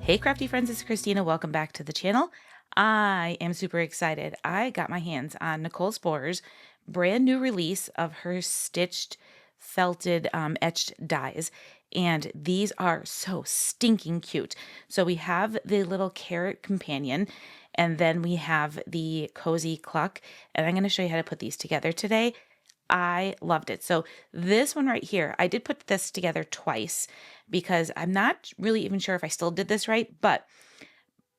Hey Crafty Friends, it's Christina. Welcome back to the channel. I am super excited. I got my hands on Nicole Spohr's brand new release of her stitched felted etched dies, and these are so stinking cute. So we have the little carrot companion, and then we have the cozy cluck, and I'm going to show you how to put these together today. I loved it. So this one right here, I did put this together twice because I'm not really even sure if I still did this right, but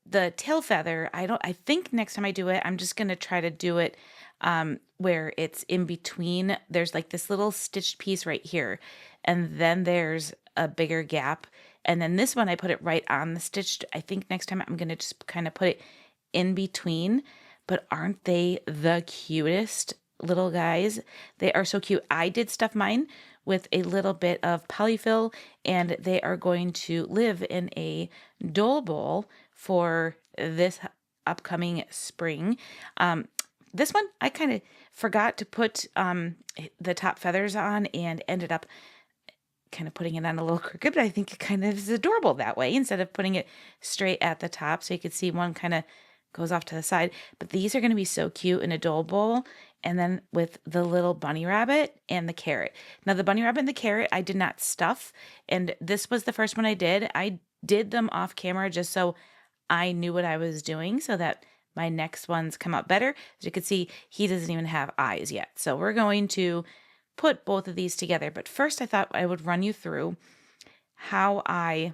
the tail feather, I think next time I do it, I'm just going to try to do it where it's in between. There's like this little stitched piece right here, and then there's a bigger gap. And then this one, I put it right on the stitched. I think next time I'm going to just kind of put it in between, but aren't they the cutest little guys? They are so cute. I did stuff mine with a little bit of polyfill, and they are going to live in a dole bowl for this upcoming spring. This one, I kind of forgot to put the top feathers on and ended up kind of putting it on a little crooked, but I think it kind of is adorable that way instead of putting it straight at the top. So you can see one kind of goes off to the side, but these are going to be so cute in a dole bowl. And then with the little bunny rabbit and the carrot. Now the bunny rabbit and the carrot, I did not stuff. And this was the first one I did. I did them off camera just so I knew what I was doing so that my next ones come out better. As you can see, he doesn't even have eyes yet. So we're going to put both of these together. But first I thought I would run you through how I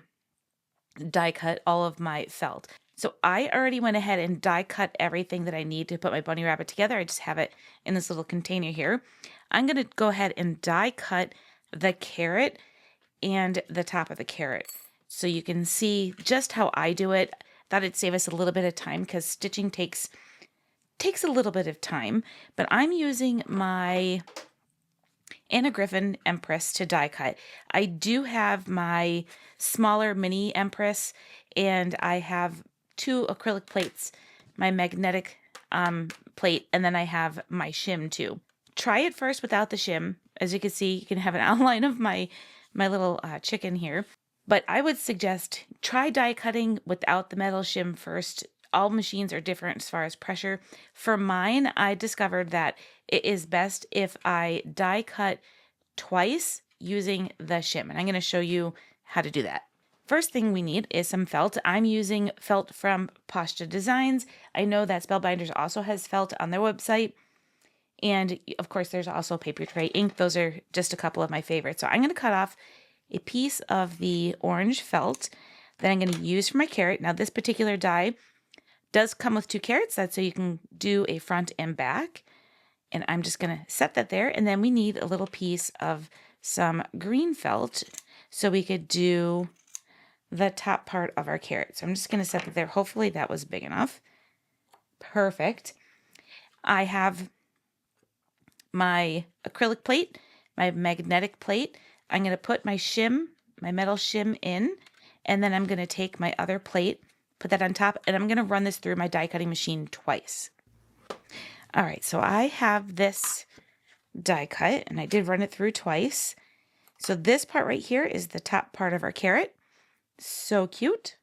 die cut all of my felt. So I already went ahead and die cut everything that I need to put my bunny rabbit together. I just have it in this little container here. I'm going to go ahead and die cut the carrot and the top of the carrot so you can see just how I do it. Thought it'd save us a little bit of time because stitching takes a little bit of time, but I'm using my Anna Griffin Empress to die cut. I do have my smaller mini Empress, and I have two acrylic plates, my magnetic plate, and then I have my shim too. Try it first without the shim. As you can see, you can have an outline of my little chicken here. But I would suggest try die cutting without the metal shim first. All machines are different as far as pressure. For mine, I discovered that it is best if I die cut twice using the shim. And I'm going to show you how to do that. First thing we need is some felt. I'm using felt from Posture Designs. I know that Spellbinders also has felt on their website. And of course, there's also paper tray ink. Those are just a couple of my favorites. So I'm going to cut off a piece of the orange felt that I'm going to use for my carrot. Now, this particular die does come with two carrots. That's so you can do a front and back. And I'm just going to set that there. And then we need a little piece of some green felt so we could do the top part of our carrot. So I'm just going to set that there. Hopefully that was big enough. Perfect. I have my acrylic plate, my magnetic plate. I'm going to put my shim, my metal shim in, and then I'm going to take my other plate, put that on top, and I'm going to run this through my die cutting machine twice. All right, so I have this die cut, and I did run it through twice. So this part right here is the top part of our carrot. So cute.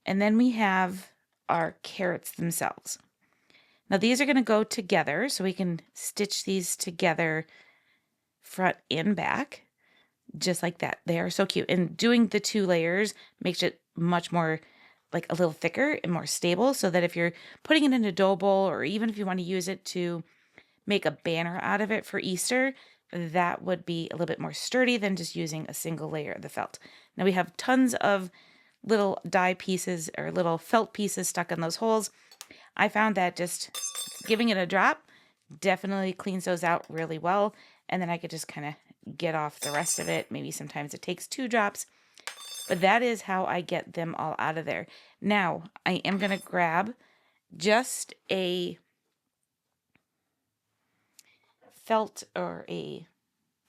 And then we have our carrots themselves. Now these are going to go together, so we can stitch these together front and back. Just like that. They are so cute. And doing the two layers makes it much more like a little thicker and more stable so that if you're putting it in a dough bowl or even if you want to use it to make a banner out of it for Easter, that would be a little bit more sturdy than just using a single layer of the felt. Now we have tons of little die pieces or little felt pieces stuck in those holes. I found that just giving it a drop definitely cleans those out really well. And then I could just kind of get off the rest of it. Maybe sometimes it takes 2 drops, but that is how I get them all out of there. Now I am going to grab just a felt or a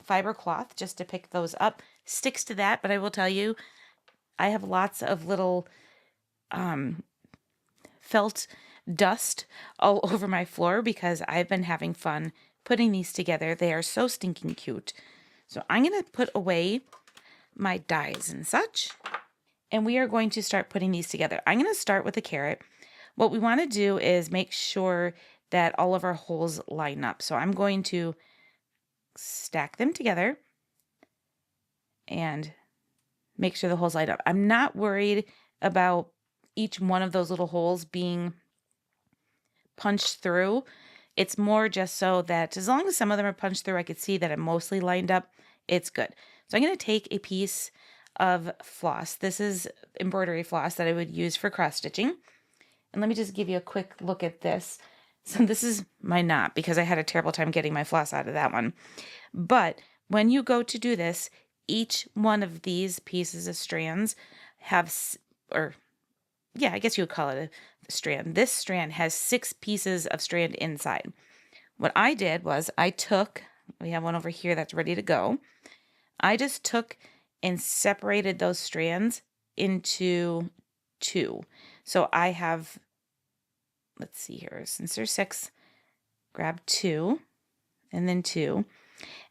fiber cloth just to pick those up. Sticks to that, but I will tell you, I have lots of little felt dust all over my floor because I've been having fun putting these together. They are so stinking cute. So I'm going to put away my dies and such. and we are going to start putting these together. I'm going to start with a carrot. What we want to do is make sure that all of our holes line up. So I'm going to stack them together and make sure the holes line up. I'm not worried about each one of those little holes being punched through. It's more just so that as long as some of them are punched through, I could see that I'm mostly lined up. It's good. So I'm going to take a piece of floss. This is embroidery floss that I would use for cross stitching. And let me just give you a quick look at this. So this is my knot because I had a terrible time getting my floss out of that one. But when you go to do this, each one of these pieces of strands have, or yeah, I guess you would call it a strand. This strand has 6 pieces of strand inside. What I did was we have one over here that's ready to go. I just took and separated those strands into 2. So I have, let's see here, since there's 6, grab 2 and then 2,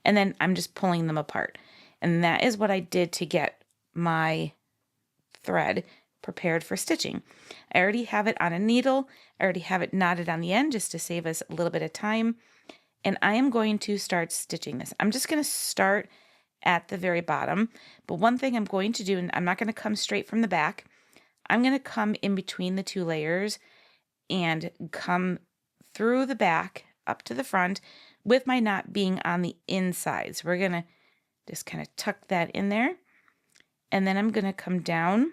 and then I'm just pulling them apart. And that is what I did to get my thread prepared for stitching. I already have it on a needle. I already have it knotted on the end just to save us a little bit of time. And I am going to start stitching this. I'm just going to start at the very bottom. But one thing I'm going to do, and I'm not going to come straight from the back, I'm going to come in between the 2 layers and come through the back up to the front with my knot being on the inside. So we're going to just kind of tuck that in there. And then I'm going to come down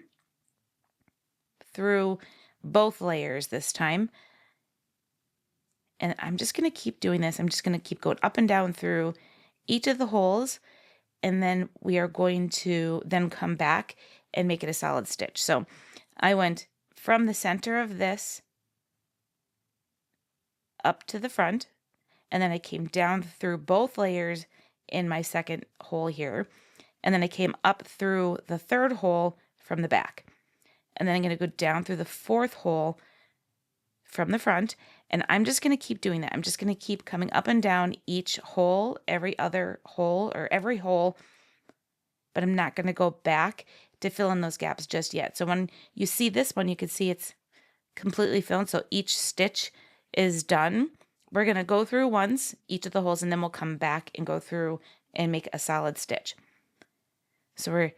through both layers this time. And I'm just going to keep doing this. I'm just going to keep going up and down through each of the holes. And then we are going to then come back and make it a solid stitch. So I went from the center of this up to the front, and then I came down through both layers in my second hole here, and then I came up through the 3rd hole from the back, and then I'm going to go down through the 4th hole from the front, and I'm just going to keep doing that. I'm just going to keep coming up and down each hole, every other hole, or every hole, but I'm not going to go back to fill in those gaps just yet. So when you see this one, you can see it's completely filled, so each stitch is done. We're going to go through once each of the holes, and then we'll come back and go through and make a solid stitch. So we're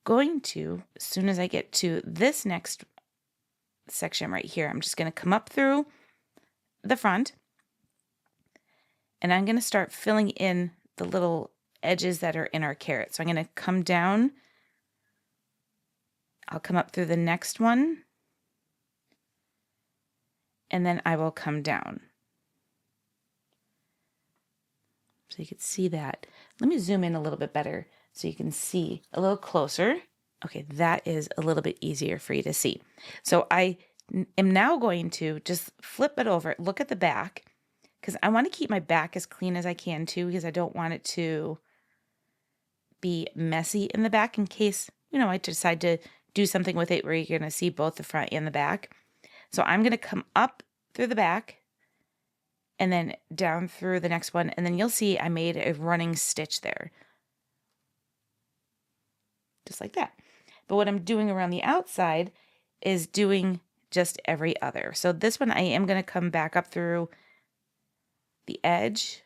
going to, as soon as I get to this next section right here, I'm just going to come up through the front, and I'm going to start filling in the little edges that are in our carrot. So I'm going to come down, I'll come up through the next one, and then I will come down. So you can see that. Let me zoom in a little bit better so you can see a little closer. Okay, that is a little bit easier for you to see. So I am now going to just flip it over, look at the back, because I want to keep my back as clean as I can too, because I don't want it to be messy in the back in case, I decide to do something with it where you're going to see both the front and the back. So I'm going to come up through the back and then down through the next one, and then you'll see I made a running stitch there. Just like that. But what I'm doing around the outside is doing just every other. So this one I am going to come back up through the edge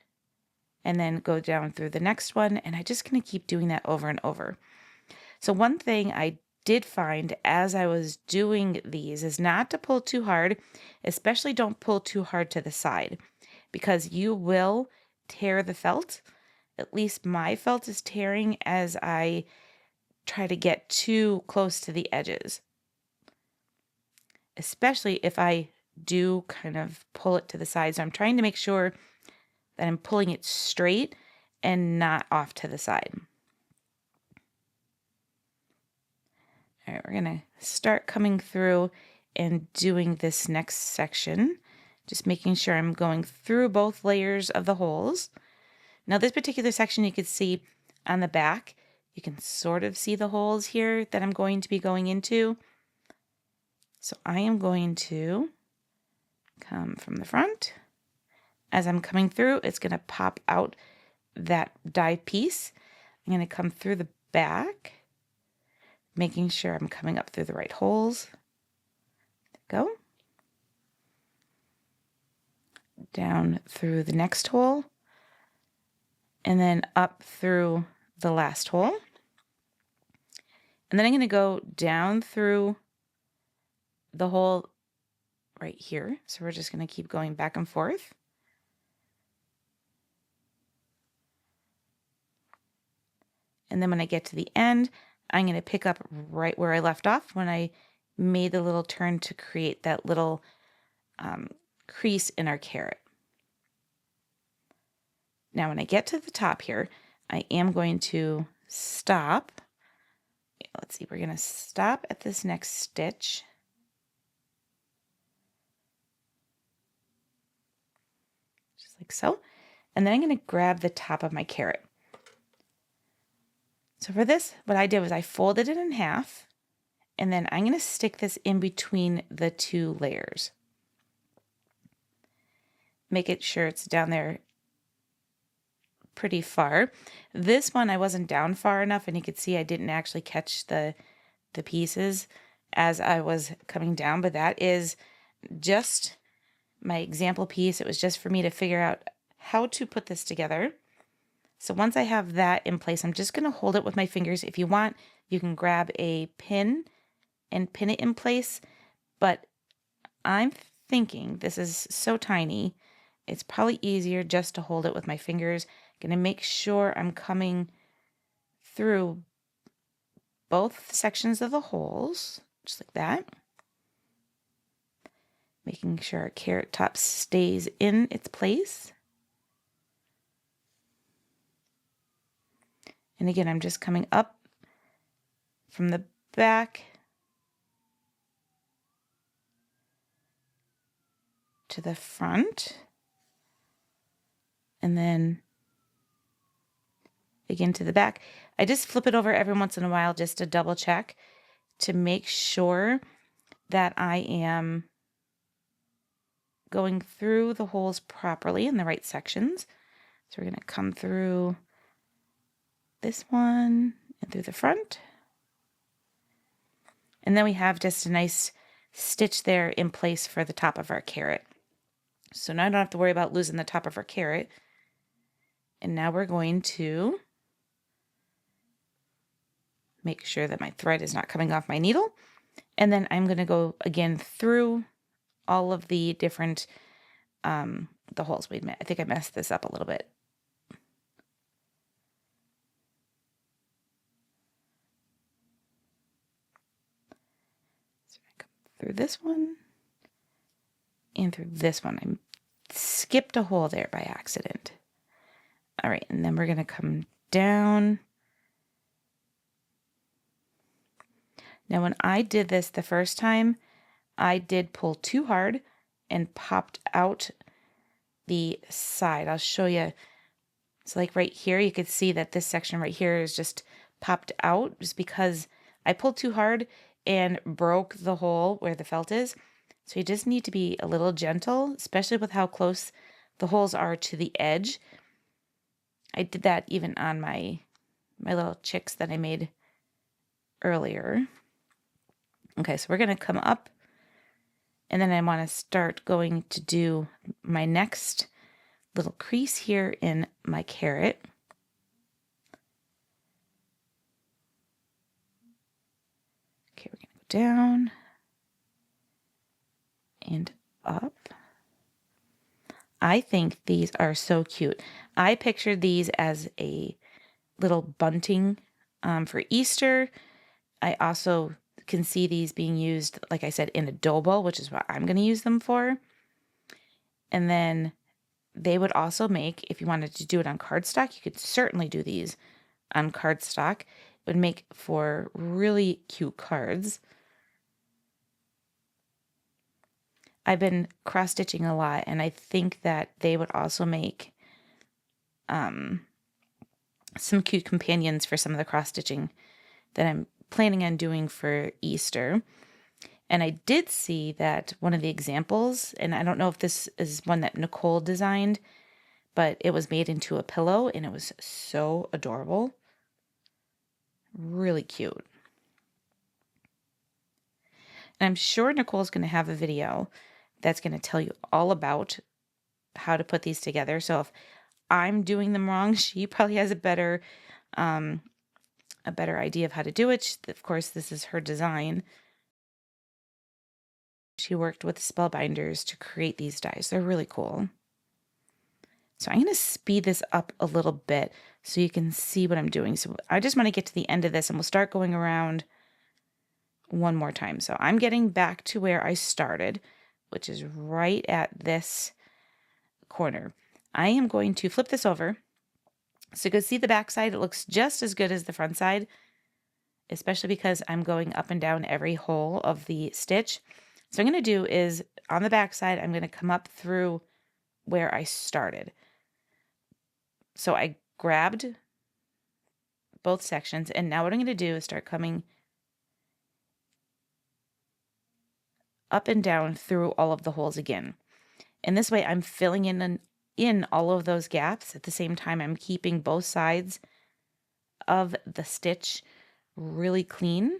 and then go down through the next one, and I'm just going to keep doing that over and over. So one thing I did find as I was doing these is not to pull too hard, especially don't pull too hard to the side, because you will tear the felt. At least my felt is tearing as I try to get too close to the edges, especially if I do kind of pull it to the side. So I'm trying to make sure that I'm pulling it straight and not off to the side. All right, we're going to start coming through and doing this next section, just making sure I'm going through both layers of the holes. Now this particular section you can see on the back, you can sort of see the holes here that I'm going to be going into. So I am going to come from the front. As I'm coming through, it's going to pop out that die piece. I'm going to come through the back, making sure I'm coming up through the right holes. There we go. Down through the next hole, and then up through the last hole. And then I'm going to go down through the hole right here. So we're just going to keep going back and forth. And then when I get to the end, I'm going to pick up right where I left off when I made the little turn to create that little crease in our carrot. Now when I get to the top here, I am going to stop. Let's see, we're going to stop at this next stitch. Just like so. And then I'm going to grab the top of my carrot. So for this, what I did was I folded it in half, and then I'm going to stick this in between the two layers. Make it sure it's down there pretty far. This one I wasn't down far enough, and you could see I didn't actually catch the pieces as I was coming down, but that is just my example piece. It was just for me to figure out how to put this together. So once I have that in place, I'm just going to hold it with my fingers. If you want, you can grab a pin and pin it in place, but I'm thinking this is so tiny, it's probably easier just to hold it with my fingers. Going to make sure I'm coming through both sections of the holes, just like that. Making sure our carrot top stays in its place. And again, I'm just coming up from the back to the front. And then again to the back. I just flip it over every once in a while just to double check to make sure that I am going through the holes properly in the right sections. So we're going to come through this one and through the front. And then we have just a nice stitch there in place for the top of our carrot. So now I don't have to worry about losing the top of our carrot. And now we're going to make sure that my thread is not coming off my needle. And then I'm going to go again through all of the different, the holes. Wait a minute, I think I messed this up a little bit. So I come through this one and through this one. I skipped a hole there by accident. All right, and then we're going to come down. Now, when I did this the first time, I did pull too hard and popped out the side. I'll show you. It's like right here, you could see that this section right here is just popped out just because I pulled too hard and broke the hole where the felt is. So you just need to be a little gentle, especially with how close the holes are to the edge. I did that even on my little chicks that I made earlier. Okay, so we're going to come up, and then I want to start going to do my next little crease here in my carrot. Okay, we're going to go down and up. I think these are so cute. I pictured these as a little bunting for Easter. I also can see these being used, like I said, in adobo, which is what I'm going to use them for. And then they would also make, if you wanted to do it on cardstock, you could certainly do these on cardstock. It would make for really cute cards. I've been cross-stitching a lot, and I think that they would also make some cute companions for some of the cross-stitching that I'm planning on doing for Easter. And I did see that one of the examples, and I don't know if this is one that Nicole designed, but it was made into a pillow, and it was so adorable. Really cute. And I'm sure Nicole's going to have a video that's going to tell you all about how to put these together. So if I'm doing them wrong, she probably has um, a better idea of how to do it. Of course, this is her design. She worked with spellbinders to create these dies. They're really cool. So I'm going to speed this up a little bit so you can see what I'm doing. So I just want to get to the end of this and we'll start going around one more time. So I'm getting back to where I started, which is right at this corner. I am going to flip this over. So you can see the back side. It looks just as good as the front side, especially because I'm going up and down every hole of the stitch. So what I'm going to do is on the back side, I'm going to come up through where I started. So I grabbed both sections, and now what I'm going to do is start coming up and down through all of the holes again. And this way I'm filling in all of those gaps. At the same time, I'm keeping both sides of the stitch really clean.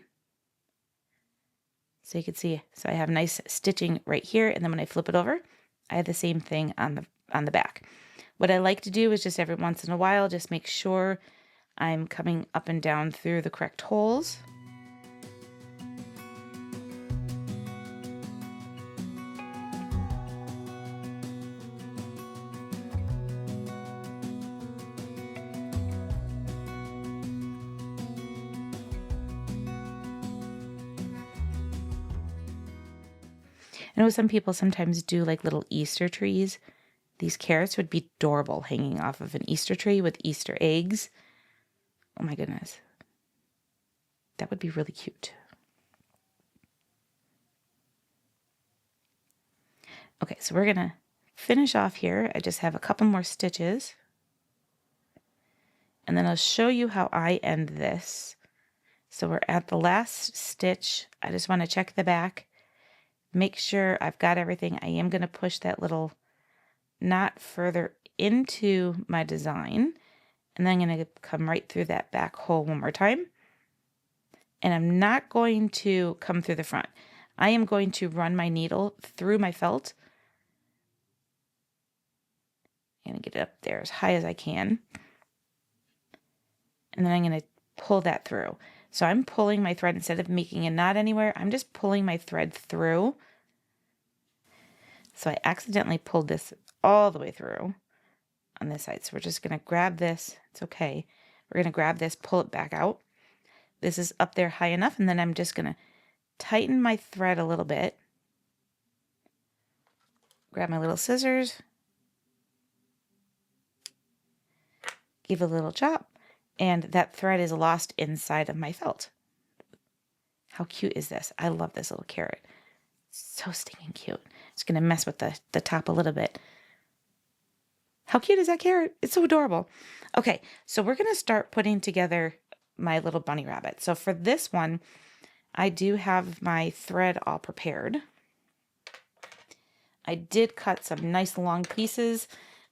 So you can see, so I have nice stitching right here, and then when I flip it over, I have the same thing on the back. What I like to do is just every once in a while, just make sure I'm coming up and down through the correct holes. I know some people sometimes do like little Easter trees. These carrots would be adorable hanging off of an Easter tree with Easter eggs. Oh my goodness. That would be really cute. Okay, so we're going to finish off here. I just have a couple more stitches. And then I'll show you how I end this. So we're at the last stitch. I just want to check the back. Make sure I've got everything. I am going to push that little knot further into my design. And then I'm going to come right through that back hole one more time. And I'm not going to come through the front. I am going to run my needle through my felt. I'm going to get it up there as high as I can. And then I'm going to pull that through. So I'm pulling my thread instead of making a knot anywhere. I'm just pulling my thread through. So I accidentally pulled this all the way through on this side. So we're just going to grab this. It's okay. We're going to grab this, pull it back out. This is up there high enough. And then I'm just going to tighten my thread a little bit. Grab my little scissors. Give a little chop. And that thread is lost inside of my felt. How cute is this? I love this little carrot. So stinking cute. It's going to mess with the top a little bit. How cute is that carrot? It's so adorable. Okay, so we're going to start putting together my little bunny rabbit. So for this one, I do have my thread all prepared. I did cut some nice long pieces,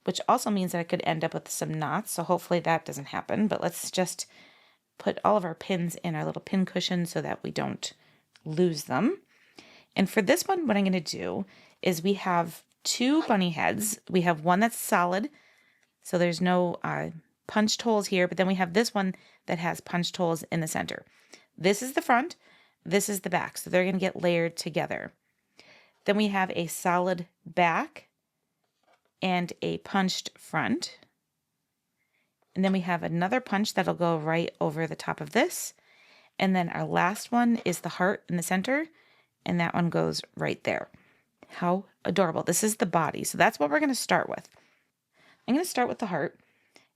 which also means that I could end up with some knots. So hopefully that doesn't happen. But let's just put all of our pins in our little pin cushion so that we don't lose them. And for this one, what I'm going to do is we have two bunny heads. We have one that's solid, so there's no punched holes here. But then we have this one that has punched holes in the center. This is the front. This is the back. So they're going to get layered together. Then we have a solid back and a punched front. And then we have another punch that'll go right over the top of this. And then our last one is the heart in the center, and that one goes right there. How adorable. This is the body. So that's what we're going to start with. I'm going to start with the heart,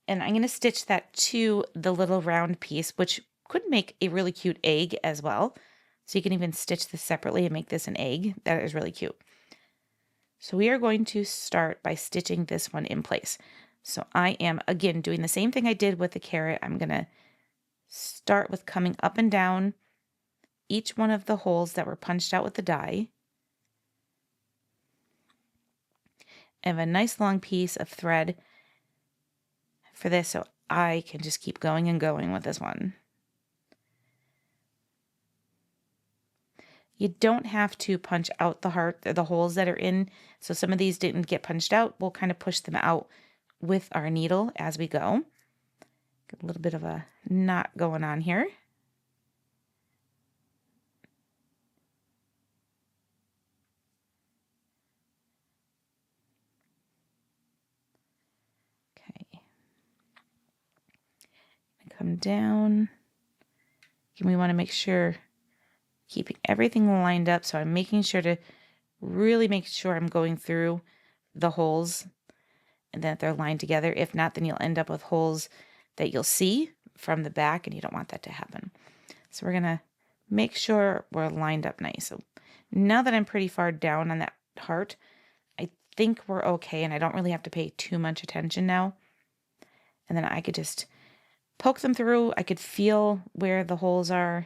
and I'm going to stitch that to the little round piece, which could make a really cute egg as well. So you can even stitch this separately and make this an egg. That is really cute. So we are going to start by stitching this one in place. So I am, again, doing the same thing I did with the carrot. I'm going to start with coming up and down each one of the holes that were punched out with the die. I have a nice long piece of thread for this, so I can just keep going and going with this one. You don't have to punch out the heart, the holes that are in. So some of these didn't get punched out. We'll kind of push them out with our needle as we go. Got a little bit of a knot going on here. Okay. Come down. And we want to make sure, keeping everything lined up. So I'm making sure to really make sure I'm going through the holes and that they're lined together. If not, then you'll end up with holes that you'll see from the back, and you don't want that to happen. So we're going to make sure we're lined up nice. So now that I'm pretty far down on that heart, I think we're okay, and I don't really have to pay too much attention now. And then I could just poke them through. I could feel where the holes are.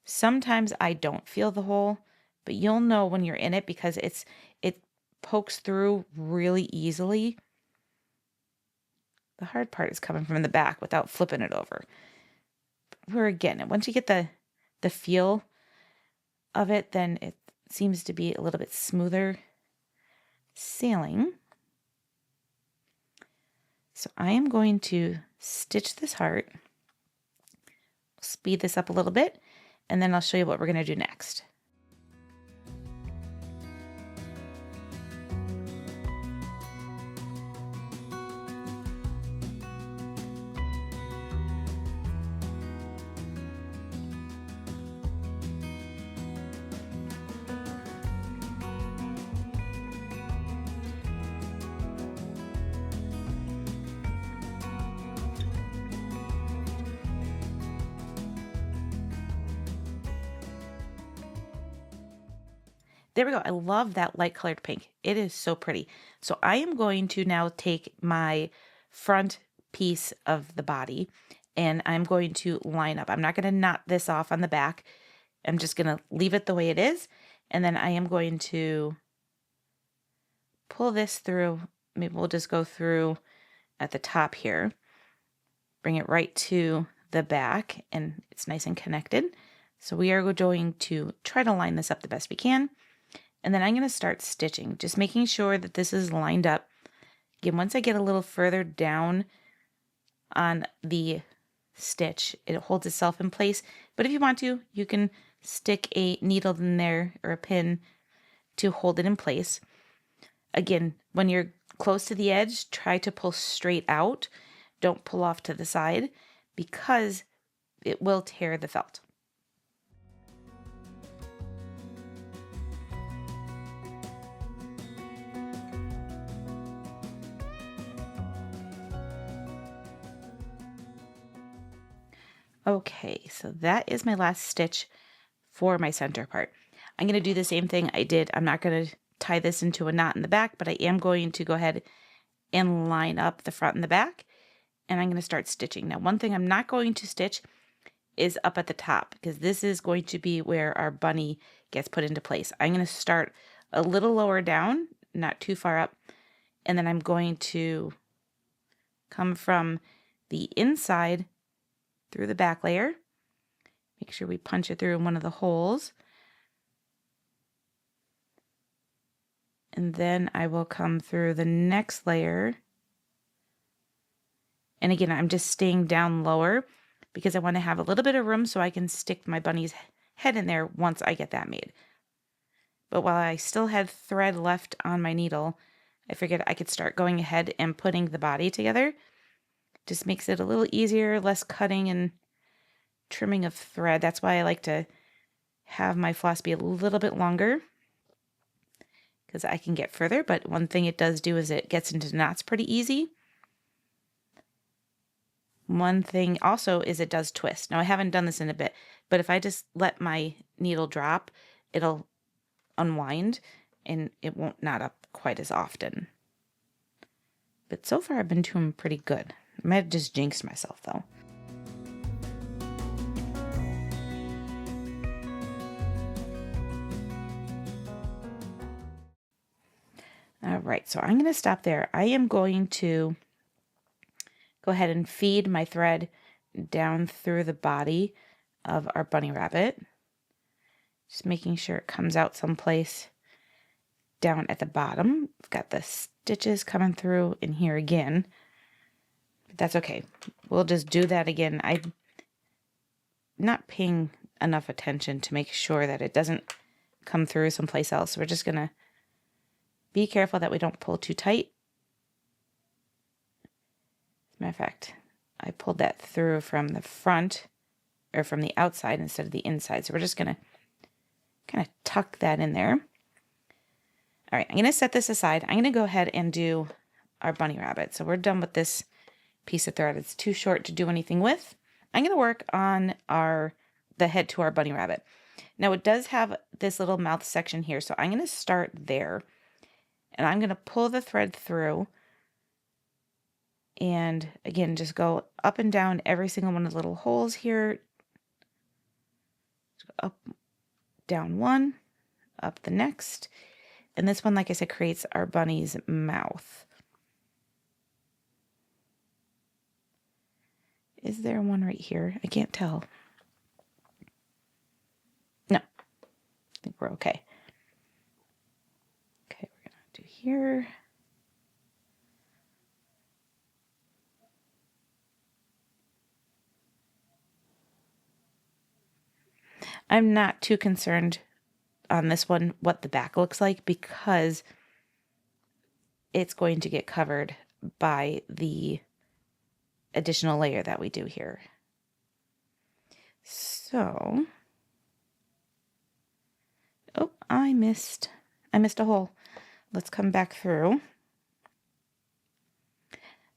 Sometimes I don't feel the hole, but you'll know when you're in it because it pokes through really easily. The hard part is coming from the back without flipping it over. We're getting it. Once you get the feel of it, then it seems to be a little bit smoother sailing. So I am going to stitch this heart, speed this up a little bit, and then I'll show you what we're going to do next. There we go. I love that light colored pink. It is so pretty. So I am going to now take my front piece of the body and I'm going to line up. I'm not going to knot this off on the back. I'm just going to leave it the way it is. And then I am going to pull this through. Maybe we'll just go through at the top here. Bring it right to the back and it's nice and connected. So we are going to try to line this up the best we can. And then I'm going to start stitching, just making sure that this is lined up. Again, once I get a little further down on the stitch, it holds itself in place. But if you want to, you can stick a needle in there or a pin to hold it in place. Again, when you're close to the edge, try to pull straight out. Don't pull off to the side because it will tear the felt. Okay, so that is my last stitch for my center part. I'm going to do the same thing I did. I'm not going to tie this into a knot in the back, but I am going to go ahead and line up the front and the back, and I'm going to start stitching. Now, one thing I'm not going to stitch is up at the top because this is going to be where our bunny gets put into place. I'm going to start a little lower down, not too far up, and then I'm going to come from the inside through the back layer. Make sure we punch it through in one of the holes. And then I will come through the next layer. And again, I'm just staying down lower because I want to have a little bit of room so I can stick my bunny's head in there once I get that made. But while I still had thread left on my needle, I figured I could start going ahead and putting the body together. Just makes it a little easier, less cutting and trimming of thread. That's why I like to have my floss be a little bit longer because I can get further. But one thing it does do is it gets into knots pretty easy. One thing also is it does twist. Now I haven't done this in a bit, but if I just let my needle drop, it'll unwind and it won't knot up quite as often. But so far I've been doing pretty good. I might have just jinxed myself though. All right, so I'm going to stop there. I am going to go ahead and feed my thread down through the body of our bunny rabbit. Just making sure it comes out someplace down at the bottom. We've got the stitches coming through in here again. But that's okay. We'll just do that again. I'm not paying enough attention to make sure that it doesn't come through someplace else. We're just going to be careful that we don't pull too tight. As a matter of fact, I pulled that through from the front, or from the outside instead of the inside. So we're just going to kind of tuck that in there. All right, I'm going to set this aside. I'm going to go ahead and do our bunny rabbit. So we're done with this piece of thread. It's too short to do anything with. I'm going to work on the head to our bunny rabbit. Now it does have this little mouth section here, so I'm going to start there. And I'm going to pull the thread through. And again, just go up and down every single one of the little holes here. Up, down one, up the next. And this one, like I said, creates our bunny's mouth. Is there one right here? I can't tell. No, I think we're okay. Okay, we're going to do here. I'm not too concerned on this one what the back looks like because it's going to get covered by the additional layer that we do here. So, oh, I missed a hole. Let's come back through.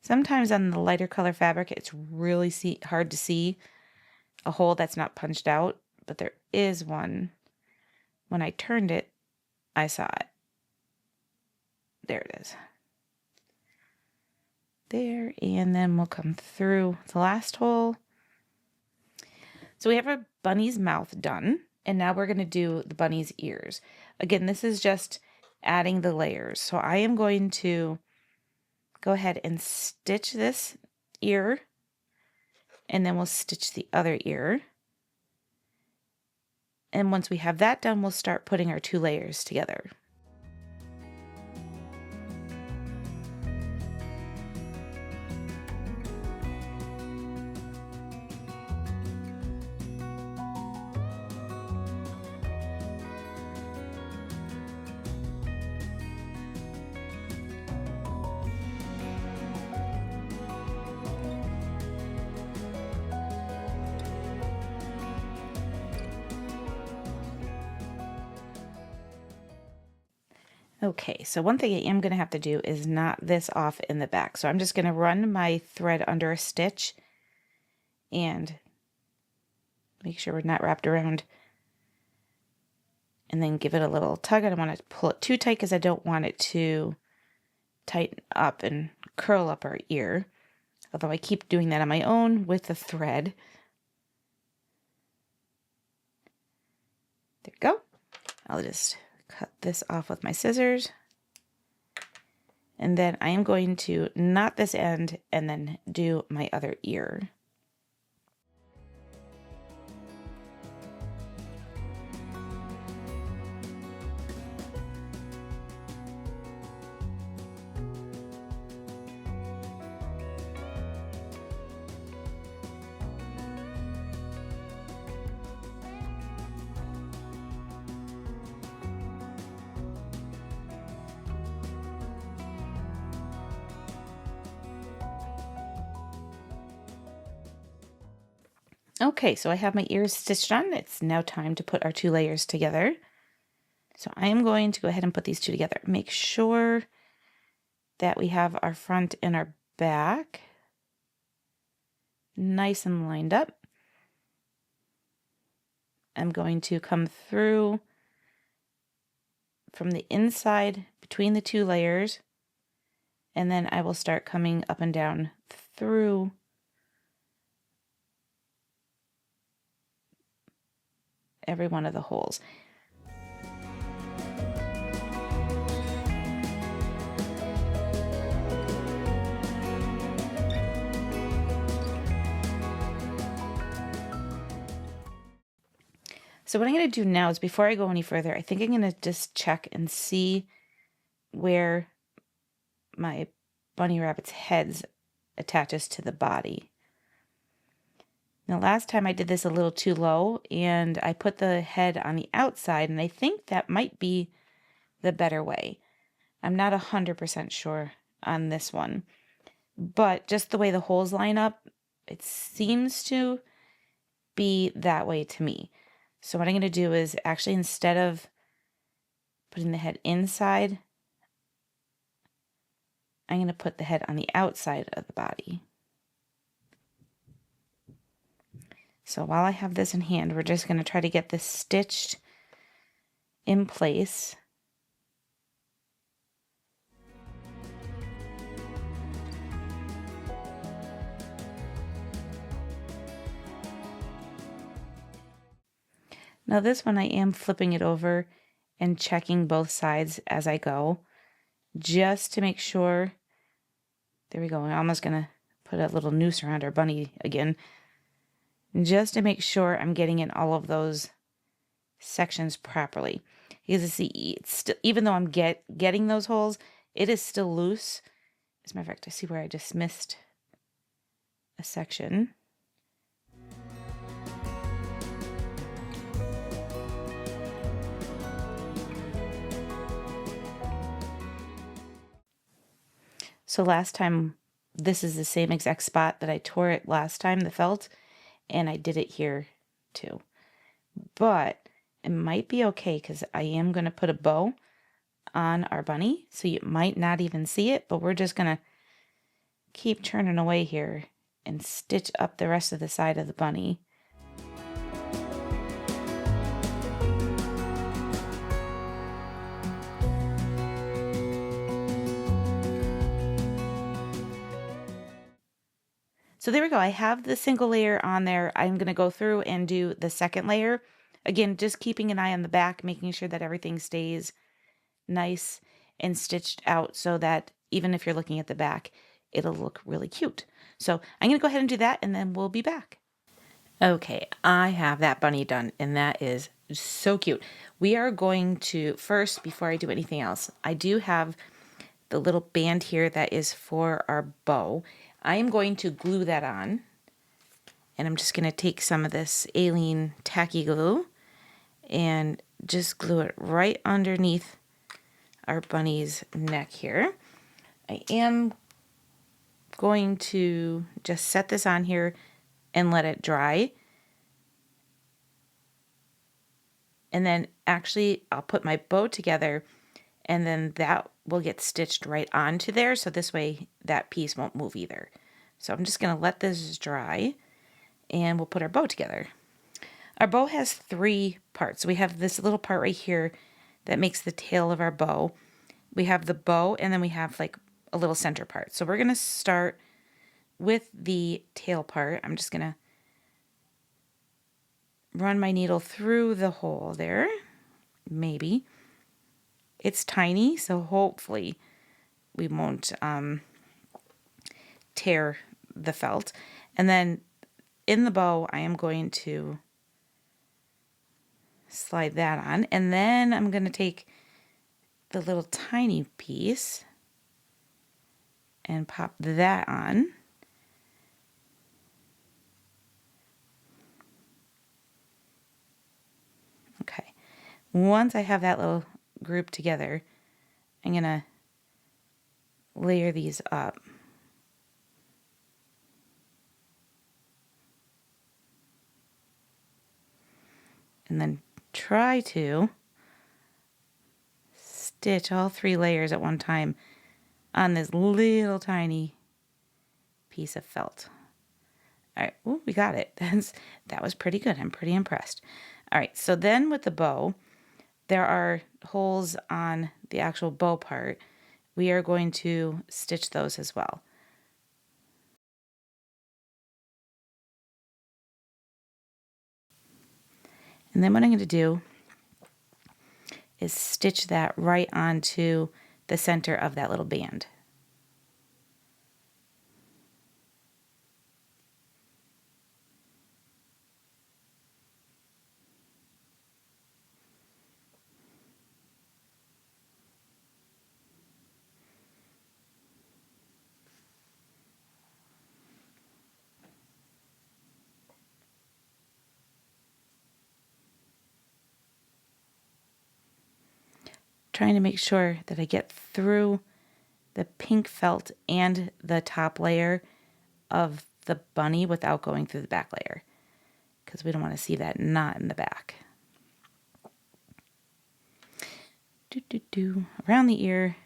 Sometimes on the lighter color fabric, it's really hard to see a hole that's not punched out, but there is one. When I turned it, I saw it. There it is. There, and then we'll come through the last hole. So we have our bunny's mouth done, and now we're going to do the bunny's ears. Again, this is just adding the layers. So I am going to go ahead and stitch this ear, and then we'll stitch the other ear. And once we have that done, we'll start putting our two layers together. Okay, so one thing I am going to have to do is knot this off in the back. So I'm just going to run my thread under a stitch and make sure we're not wrapped around. And then give it a little tug. I don't want to pull it too tight because I don't want it to tighten up and curl up our ear. Although I keep doing that on my own with the thread. There we go. I'll just cut this off with my scissors. And then I am going to knot this end and then do my other ear. Okay, so I have my ears stitched on. It's now time to put our two layers together. So I am going to go ahead and put these two together. Make sure that we have our front and our back nice and lined up. I'm going to come through from the inside between the two layers, and then I will start coming up and down through every one of the holes. So what I'm going to do now is, before I go any further, I think I'm going to just check and see where my bunny rabbit's heads attaches to the body. Now, last time I did this a little too low, and I put the head on the outside, and I think that might be the better way. I'm not 100% sure on this one, but just the way the holes line up, it seems to be that way to me. So what I'm going to do is, actually, instead of putting the head inside, I'm going to put the head on the outside of the body. So while I have this in hand, we're just going to try to get this stitched in place. Now this one, I am flipping it over and checking both sides as I go, just to make sure. There we go. I'm almost going to put a little noose around our bunny again, just to make sure I'm getting in all of those sections properly. Because you see, it's still, even though I'm getting those holes, it is still loose. As a matter of fact, I see where I just missed a section. So last time, this is the same exact spot that I tore it last time, the felt, and I did it here too. But it might be okay, because I am going to put a bow on our bunny, so you might not even see it, but we're just going to keep churning away here and stitch up the rest of the side of the bunny. So there we go. I have the single layer on there. I'm going to go through and do the second layer. Again, just keeping an eye on the back, making sure that everything stays nice and stitched out, so that even if you're looking at the back, it'll look really cute. So I'm going to go ahead and do that, and then we'll be back. Okay, I have that bunny done, and that is so cute. We are going to, first, before I do anything else, I do have the little band here that is for our bow. I am going to glue that on, and I'm just going to take some of this Alien tacky glue and just glue it right underneath our bunny's neck here. I am going to just set this on here and let it dry. And then actually I'll put my bow together, and then that will get stitched right onto there, so this way that piece won't move either. So I'm just going to let this dry, and we'll put our bow together. Our bow has 3 parts. We have this little part right here that makes the tail of our bow. We have the bow, and then we have like a little center part. So we're going to start with the tail part. I'm just going to run my needle through the hole there. Maybe. It's tiny, so hopefully we won't tear the felt. And then in the bow, I am going to slide that on, and then I'm going to take the little tiny piece and pop that on. Okay, once I have that little group together, I'm going to layer these up. And then try to stitch all 3 layers at one time on this little tiny piece of felt. All right, ooh, we got it. That was pretty good. I'm pretty impressed. All right, so then with the bow, there are holes on the actual bow part. We are going to stitch those as well. And then what I'm going to do is stitch that right onto the center of that little band. trying to make sure that I get through the pink felt and the top layer of the bunny without going through the back layer, because we don't want to see that knot in the back. Around the ear.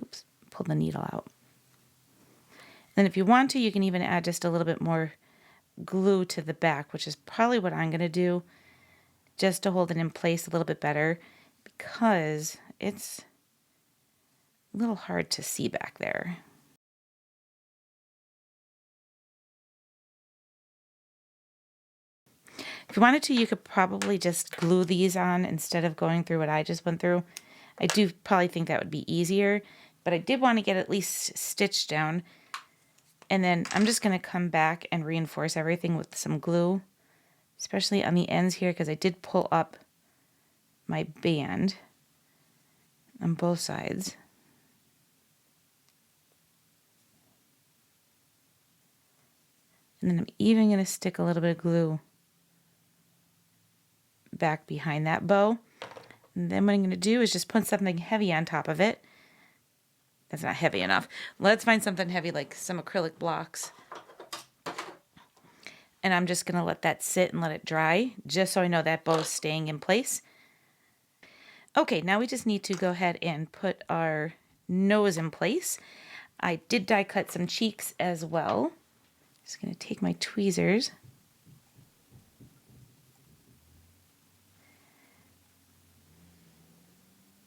Oops, pull the needle out. Then if you want to, you can even add just a little bit more glue to the back, which is probably what I'm going to do, just to hold it in place a little bit better, because it's a little hard to see back there. If you wanted to, you could probably just glue these on instead of going through what I just went through. I do probably think that would be easier, but I did want to get at least stitched down. And then I'm just going to come back and reinforce everything with some glue, especially on the ends here, because I did pull up my band on both sides. And then I'm even going to stick a little bit of glue back behind that bow. And then what I'm going to do is just put something heavy on top of it. That's not heavy enough. Let's find something heavy like some acrylic blocks. And I'm just going to let that sit and let it dry, just so I know that bow's staying in place. Okay, now we just need to go ahead and put our nose in place. I did die cut some cheeks as well. Just going to take my tweezers.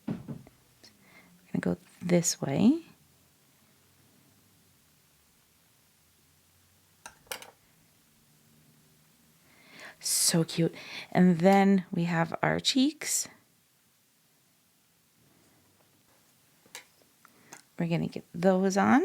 I'm going to go this way. So cute. And then we have our cheeks. We're going to get those on.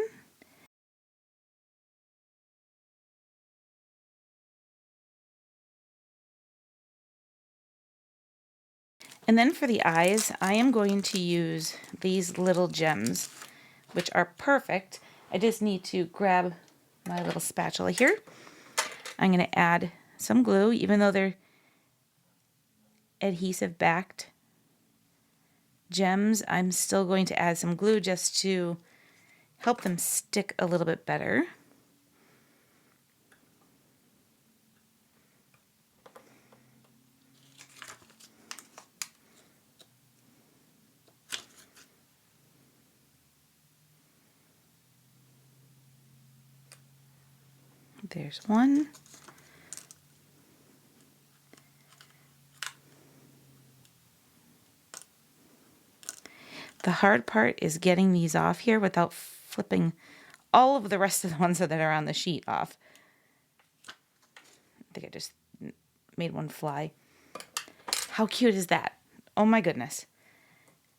And then for the eyes, I am going to use these little gems, which are perfect. I just need to grab my little spatula here. I'm going to add some glue, even though they're adhesive backed gems. I'm still going to add some glue just to help them stick a little bit better. There's one. The hard part is getting these off here without flipping all of the rest of the ones that are on the sheet off. I think I just made one fly. How cute is that? Oh my goodness.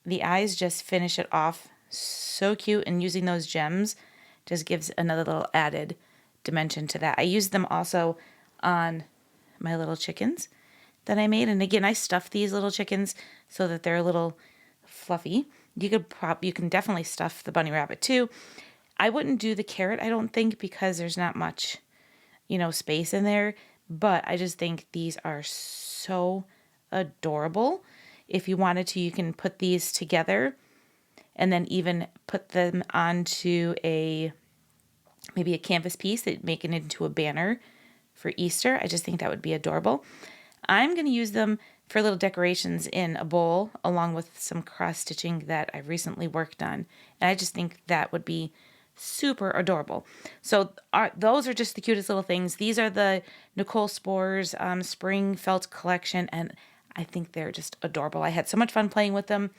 The eyes just finish it off so cute, and using those gems just gives another little added dimension to that. I used them also on my little chickens that I made. And again, I stuffed these little chickens so that they're a little fluffy. You can definitely stuff the bunny rabbit too. I wouldn't do the carrot, I don't think, because there's not much, space in there. But I just think these are so adorable. If you wanted to, you can put these together and then even put them onto maybe a canvas piece that make it into a banner for Easter. I just think that would be adorable. I'm going to use them for little decorations in a bowl, along with some cross stitching that I recently worked on. And I just think that would be super adorable. So those are just the cutest little things. These are the Nicole Spohr's spring felt collection, and I think they're just adorable. I had so much fun playing with them,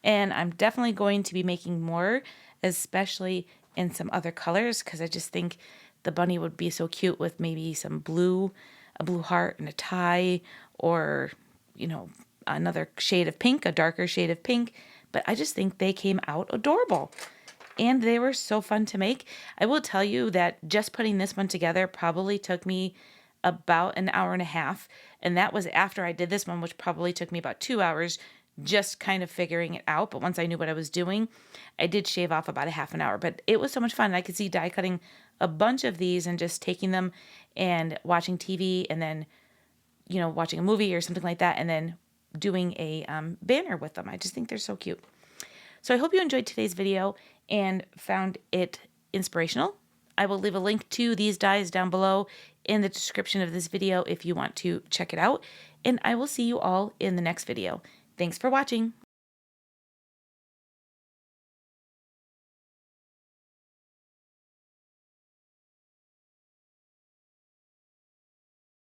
and I'm definitely going to be making more, especially in some other colors, because I just think the bunny would be so cute with maybe some blue, a blue heart and a tie, or another shade of pink, a darker shade of pink. But I just think they came out adorable, and they were so fun to make. I will tell you that just putting this one together probably took me about an hour and a half, and that was after I did this one, which probably took me about 2 hours, just kind of figuring it out. But once I knew what I was doing, I did shave off about a half an hour. But it was so much fun. I could see die cutting a bunch of these and just taking them and watching TV, and then you know, watching a movie or something like that, and then doing a banner with them. I just think they're so cute. So I hope you enjoyed today's video and found it inspirational. I will leave a link to these dies down below in the description of this video if you want to check it out. And I will see you all in the next video. Thanks for watching.